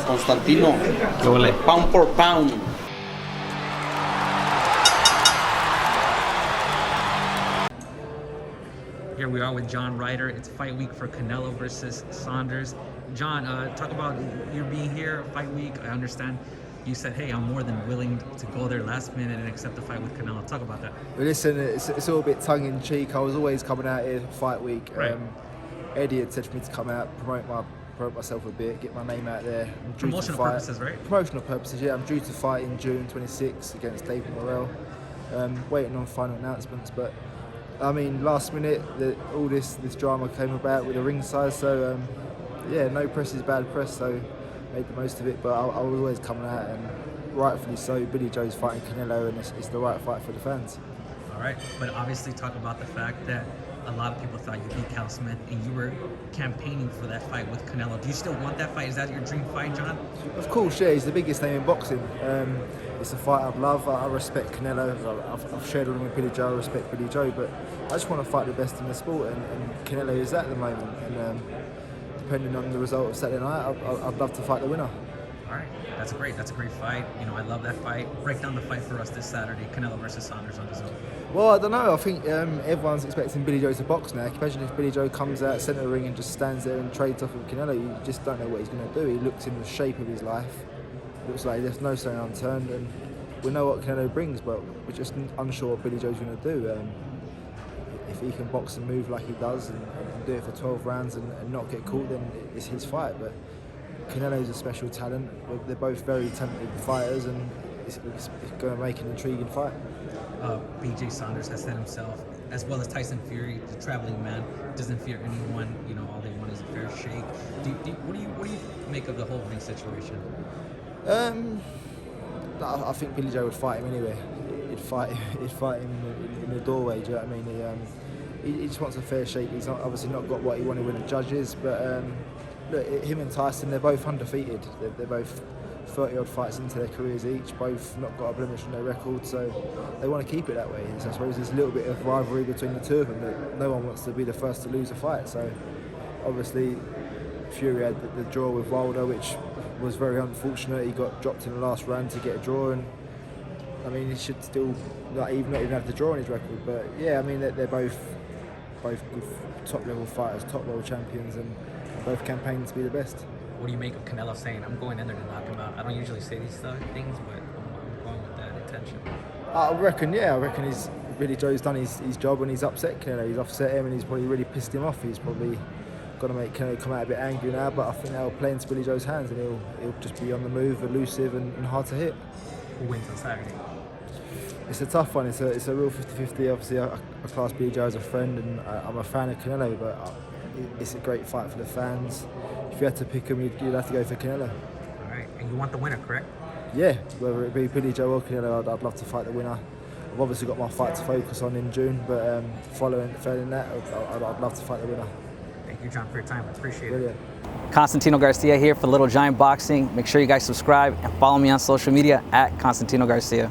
Constantino, pound for pound. Here we are with John Ryder. It's fight week for Canelo versus Saunders. John, talk about you being here, fight week. I understand you said, hey, I'm more than willing to go there last minute and accept the fight with Canelo. Talk about that. Well, listen, it's all a bit tongue-in-cheek. I was always coming out here fight week. Right. Eddie had said for me to come out, promote myself a bit, get my name out there. Promotional purposes, right? Promotional purposes, yeah. I'm due to fight in June 26 against David Morrell. Waiting on final announcements, but I mean, last minute, all this drama came about with the ring size, so yeah, no press is bad press, so made the most of it. But I was always coming out, and rightfully so. Billy Joe's fighting Canelo, and it's the right fight for the fans. All right, but obviously talk about the fact that a lot of people thought you beat Cal Smith, and you were campaigning for that fight with Canelo. Do you still want that fight? Is that your dream fight, John? Of course, yeah. He's the biggest name in boxing. It's a fight I love. I respect Canelo. I've shared all with Billy Joe. I respect Billy Joe, but I just want to fight the best in the sport, and Canelo is that at the moment. And depending on the result of Saturday night, I'd love to fight the winner. All right, that's great. That's a great fight. You know, I love that fight. Break down the fight for us this Saturday, Canelo versus Saunders on the zone. Well, I don't know. I think everyone's expecting Billy Joe to box now. Imagine if Billy Joe comes out centre of the ring and just stands there and trades off with Canelo. You just don't know what he's going to do. He looks in the shape of his life. Looks like there's no stone unturned, and we know what Canelo brings, but we're just unsure what Billy Joe's going to do. If he can box and move like he does and do it for 12 rounds and not get caught, then it's his fight. But Canelo's a special talent. They're both very talented fighters, and it's going to make an intriguing fight. BJ Saunders has said himself, as well as Tyson Fury, the traveling man, doesn't fear anyone. You know, all they want is a fair shake. What do you make of the whole ring situation? I think Billy Joe would fight him anyway. He'd fight him in the doorway. Do you know what I mean? He just wants a fair shake. He's obviously not got what he wanted with the judges, but look, him and Tyson, they're both undefeated. They're both 30-odd fights into their careers each, both not got a blemish on their record, so they want to keep it that way. So I suppose there's a little bit of rivalry between the two of them, that no one wants to be the first to lose a fight. So obviously Fury had the draw with Wilder, which was very unfortunate. He got dropped in the last round to get a draw, and I mean, he should still not even have the draw on his record. But yeah, I mean, they're both good top-level fighters, top world champions, and both campaigning to be the best. What do you make of Canelo saying, I'm going in there to knock him out? I don't usually say these things, but I'm going with that intention. I reckon Billy Joe's done his job, and he's upset Canelo. He's upset him, and he's probably really pissed him off. He's probably got to make Canelo come out a bit angry now, but I think they'll play into Billy Joe's hands, and he'll just be on the move, elusive and hard to hit. Who wins on Saturday? It's a tough one. It's a real 50-50. Obviously, I class Billy Joe as a friend, and I'm a fan of Canelo, but it's a great fight for the fans. If you had to pick him, you'd have to go for Canelo. All right, and you want the winner, correct? Yeah, whether it be Billy Joe or Canelo, I'd love to fight the winner. I've obviously got my fight to focus on in June, but following that, I'd love to fight the winner. Thank you, John, for your time. I appreciate Brilliant. it. Constantino Garcia here for Little Giant Boxing. Make sure you guys subscribe and follow me on social media at Constantino Garcia.